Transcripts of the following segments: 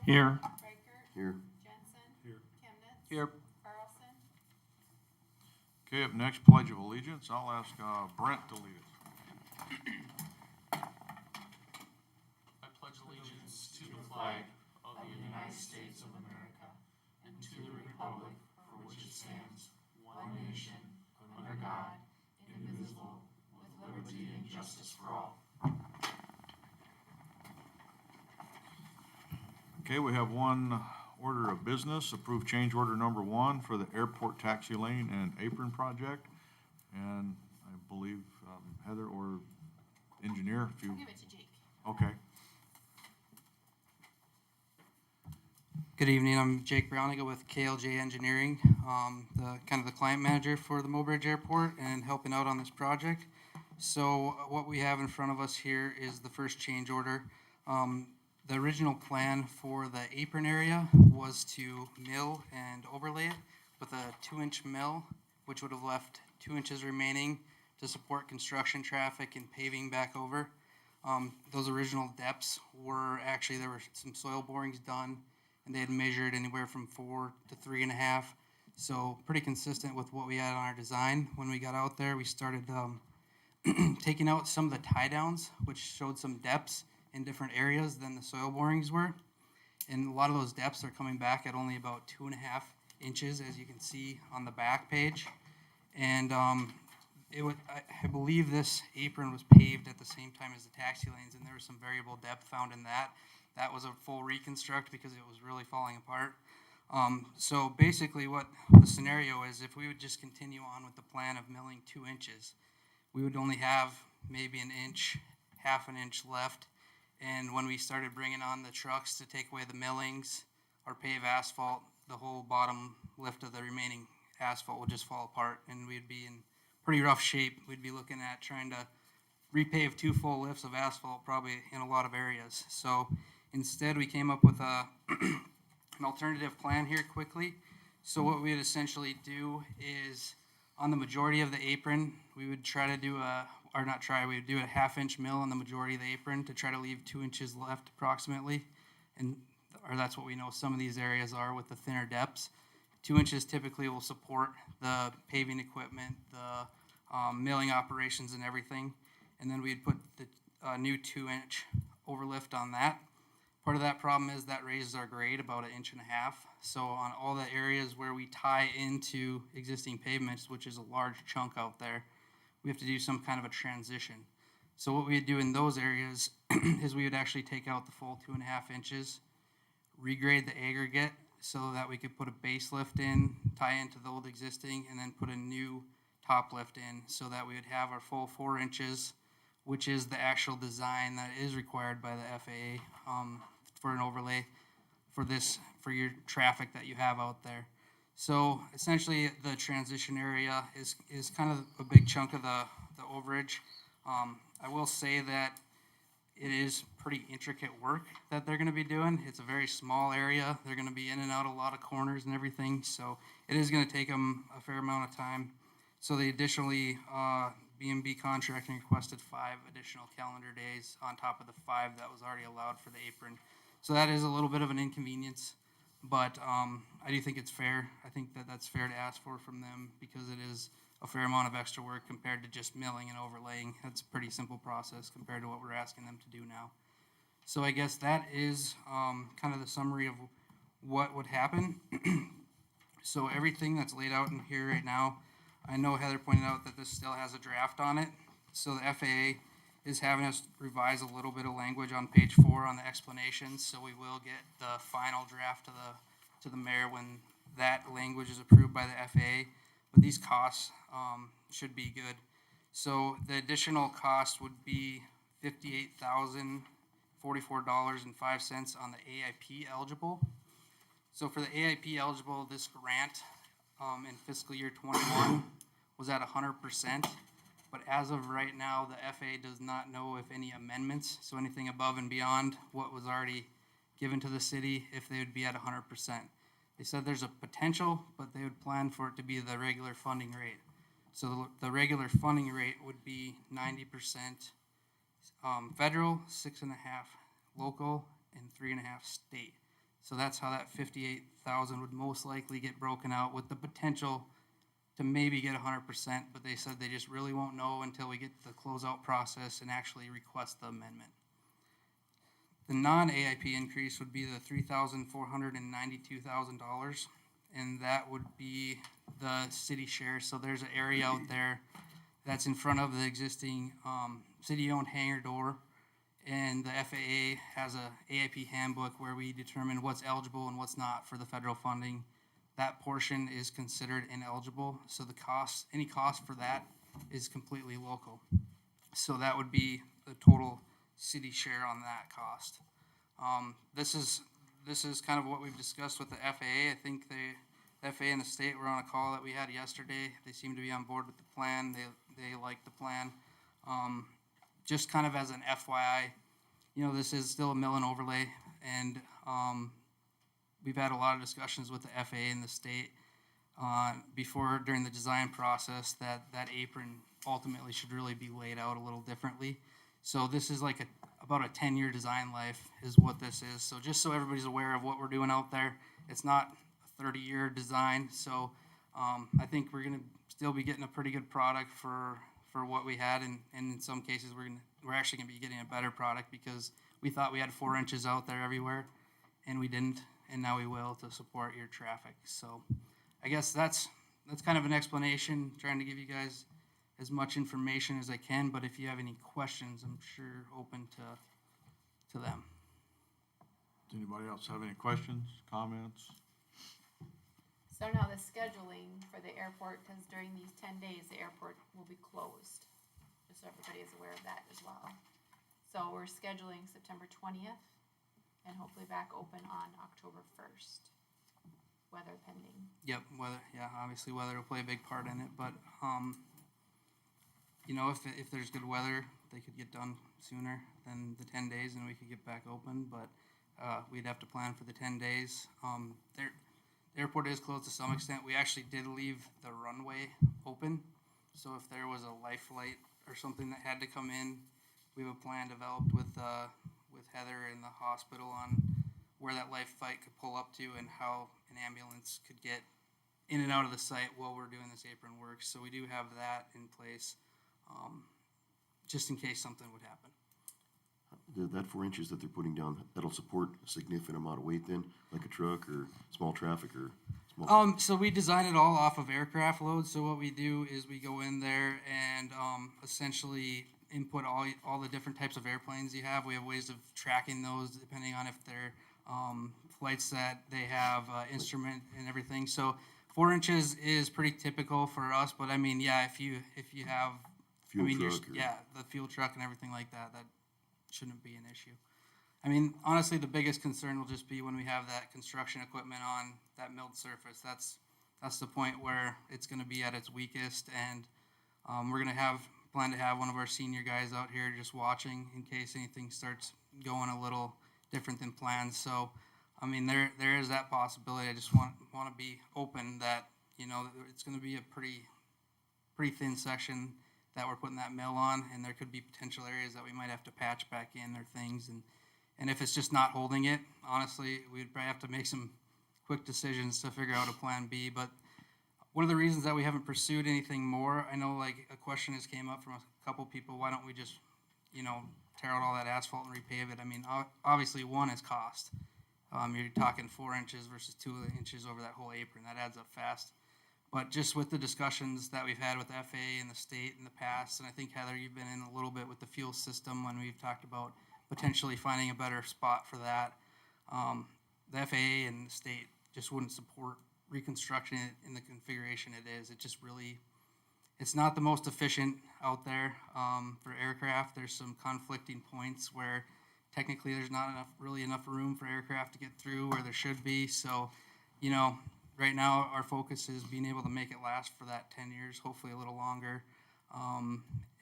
Here. Reichert. Here. Jensen. Here. Chemnitz. Here. Carlson. Okay, up next, Pledge of Allegiance. I'll ask Brent to lead us. I pledge allegiance to the flag of the United States of America and to the republic for which it stands, one nation, under God, indivisible, with liberty and justice for all. Okay, we have one order of business, approve change order number 1 for the airport taxi lane and apron project. And I believe Heather or engineer, if you, I'll give it to Jake. okay. Good evening, I'm Jake Browniga with KLJ Engineering, the client manager for the Mobridge Airport and helping out on this project. So what we have in front of us here is the first change order. The original plan for the apron area was to mill and overlay it with a 2-inch mill, which would have left 2 inches remaining to support construction traffic and paving back over. Those original depths were actually, there were some soil borings done, and they had measured anywhere from 4 to 3.5. So pretty consistent with what we had on our design. When we got out there, we started taking out some of the tie downs, which showed some depths in different areas than the soil borings were. And a lot of those depths are coming back at only about 2.5 inches, as you can see on the back page. And I believe this apron was paved at the same time as the taxi lanes, and there was some variable depth found in that. That was a full reconstruct because it was really falling apart. So basically what the scenario is, if we would just continue on with the plan of milling 2 inches, we would only have maybe an inch, half an inch left. And when we started bringing on the trucks to take away the millings or pave asphalt, the whole bottom lift of the remaining asphalt would just fall apart, and we'd be in pretty rough shape. We'd be looking at trying to repave 2 full lifts of asphalt probably in a lot of areas. So instead, we came up with an alternative plan here quickly. So what we would essentially do is, on the majority of the apron, we would try to do we would do a 1/2-inch mill on the majority of the apron to try to leave 2 inches left approximately. Or that's what we know some of these areas are with the thinner depths. 2 inches typically will support the paving equipment, the milling operations and everything. And then we'd put the new 2-inch overlift on that. Part of that problem is that raises our grade about 1.5 inches. So on all the areas where we tie into existing pavements, which is a large chunk out there, we have to do some kind of a transition. So what we would do in those areas is we would actually take out the full 2.5 inches, regrade the aggregate so that we could put a base lift in, tie into the old existing, and then put a new top lift in so that we would have our full 4 inches, which is the actual design that is required by the FAA for an overlay for your traffic that you have out there. So essentially, the transition area is kind of a big chunk of the overage. I will say that it is pretty intricate work that they're going to be doing. It's a very small area. They're going to be in and out a lot of corners and everything, so it is going to take them a fair amount of time. So they additionally, B&B Contracting requested 5 additional calendar days on top of the 5 that was already allowed for the apron. So that is a little bit of an inconvenience, but I do think it's fair. I think that that's fair to ask for from them because it is a fair amount of extra work compared to just milling and overlaying. That's a pretty simple process compared to what we're asking them to do now. So I guess that is kind of the summary of what would happen. So everything that's laid out in here right now, I know Heather pointed out that this still has a draft on it. So the FAA is having us revise a little bit of language on page 4 on the explanations. So we will get the final draft to the mayor when that language is approved by the FAA. But these costs should be good. So the additional cost would be $58,044.05 on the AIP eligible. So for the AIP eligible, this grant in fiscal year 21 was at 100%. But as of right now, the FAA does not know if any amendments, so anything above and beyond what was already given to the city, if they would be at 100%. They said there's a potential, but they would plan for it to be the regular funding rate. So the regular funding rate would be 90% federal, 6.5 local, and 3.5 state. So that's how that 58,000 would most likely get broken out, with the potential to maybe get 100%, but they said they just really won't know until we get the closeout process and actually request the amendment. The non-AIP increase would be the $3,492,000, and that would be the city share. So there's an area out there that's in front of the existing city-owned hangar door, and the FAA has a AIP handbook where we determine what's eligible and what's not for the federal funding. That portion is considered ineligible, so the cost, any cost for that is completely local. So that would be the total city share on that cost. This is kind of what we've discussed with the FAA. I think the FAA and the state were on a call that we had yesterday. They seem to be on board with the plan. They like the plan. Just kind of as an FYI, you know, this is still a mill and overlay, and we've had a lot of discussions with the FAA and the state before, during the design process, that apron ultimately should really be laid out a little differently. So this is like about a 10-year design life is what this is. So just so everybody's aware of what we're doing out there, it's not a 30-year design. So I think we're gonna still be getting a pretty good product for what we had, and in some cases we're actually gonna be getting a better product, because we thought we had 4 inches out there everywhere, and we didn't, and now we will, to support your traffic. So I guess that's kind of an explanation, trying to give you guys as much information as I can, but if you have any questions, I'm sure open to them. Does anybody else have any questions, comments? So now the scheduling for the airport, because during these 10 days, the airport will be closed, just so everybody is aware of that as well. So we're scheduling September 20th, and hopefully back open on October 1st, weather pending. Yep, weather, yeah, obviously weather will play a big part in it, but, you know, if there's good weather, they could get done sooner than the 10 days, and we could get back open, but we'd have to plan for the 10 days. The airport is closed to some extent. We actually did leave the runway open, so if there was a life flight or something that had to come in, we have a plan developed with Heather and the hospital on where that life flight could pull up to and how an ambulance could get in and out of the site while we're doing this apron work. So we do have that in place, just in case something would happen. That 4 inches that they're putting down, that'll support a significant amount of weight then, like a truck or small traffic or small? So we design it all off of aircraft loads. So what we do is we go in there and essentially input all the different types of airplanes you have. We have ways of tracking those depending on if they're flights that they have instrument and everything. So 4 inches is pretty typical for us, but I mean, yeah, if you have, Fuel I mean, truck or- yeah, the fuel truck and everything like that, that shouldn't be an issue. I mean, honestly, the biggest concern will just be when we have that construction equipment on that milled surface. That's the point where it's going to be at its weakest, and we're going to plan to have one of our senior guys out here just watching in case anything starts going a little different than planned. So, I mean, there is that possibility. I just want to be open that, you know, it's going to be a pretty thin section that we're putting that mill on, and there could be potential areas that we might have to patch back in or things, and if it's just not holding it, honestly, we'd probably have to make some quick decisions to figure out a plan B. But one of the reasons that we haven't pursued anything more, I know like a question has came up from a couple people, why don't we just, you know, tear out all that asphalt and repave it? I mean, obviously one is cost. You're talking 4 inches versus 2 inches over that whole apron. That adds up fast. But just with the discussions that we've had with the FAA and the state in the past, and I think, Heather, you've been in a little bit with the fuel system when we've talked about potentially finding a better spot for that. The FAA and the state just wouldn't support reconstructing it in the configuration it is. It just really, it's not the most efficient out there for aircraft. There's some conflicting points where technically there's not really enough room for aircraft to get through where there should be. So, you know, right now our focus is being able to make it last for that 10 years, hopefully a little longer.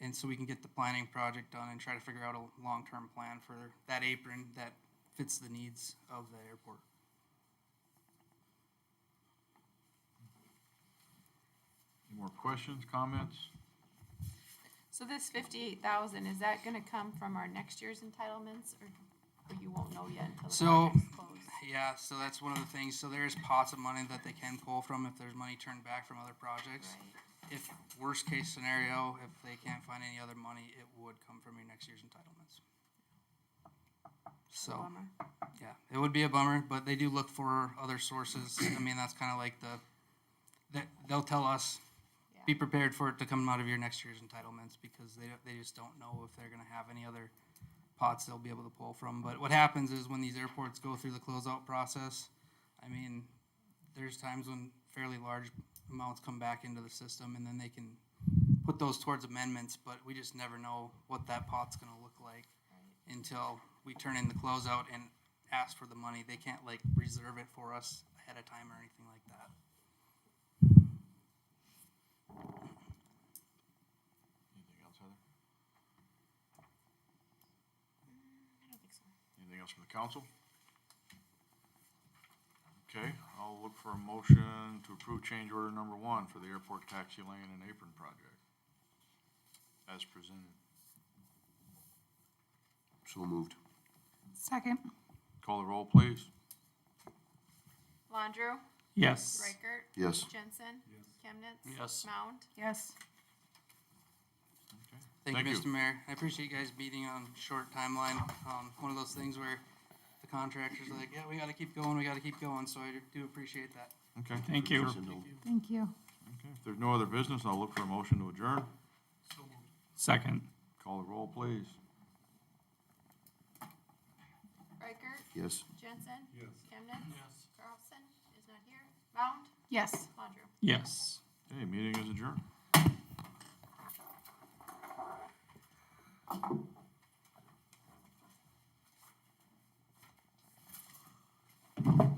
And so we can get the planning project done and try to figure out a long-term plan for that apron that fits the needs of the airport. Any more questions, comments? So this 58,000, is that gonna come from our next year's entitlements, or you won't know yet until the So, project's closed? yeah, Yeah, so that's one of the things. So there's pots of money that they can pull from if there's money turned back from other projects. Right. If worst case scenario, if they can't find any other money, it would come from your next year's entitlements. So, Bummer. yeah, it would be a bummer, but they do look for other sources. I mean, that's kind of like they'll tell us, Yeah. be prepared for it to come out of your next year's entitlements because they just don't know if they're gonna have any other pots they'll be able to pull from. But what happens is when these airports go through the closeout process, I mean, there's times when fairly large amounts come back into the system and then they can put those towards amendments, but we just never know what that pot's gonna look like Right. until we turn in the closeout and ask for the money. They can't like reserve it for us ahead of time or anything like that. Anything else, Heather? I don't think so. Anything else from the council? Okay, I'll look for a motion to approve change order number 1 for the airport taxi lane and apron project as presented. So moved. Second. Call the roll, please. Landrieu, Yes. Reichert, Yes. Jensen, Chemnitz, Yes. Mound. Yes. Okay. Thank you, Mr. Mayor. I appreciate you guys meeting on short timeline. One of those things where the contractors are like, yeah, we gotta keep going, so I do appreciate that. Okay. Thank you. Thank you. Okay, if there's no other business, I'll look for a motion to adjourn. Second. Call the roll, please. Reichert, Yes. Jensen. Yes. Chemnitz. Yes. Carlson is not here. Mound, Yes. Landrieu. Yes. Okay, meeting is adjourned.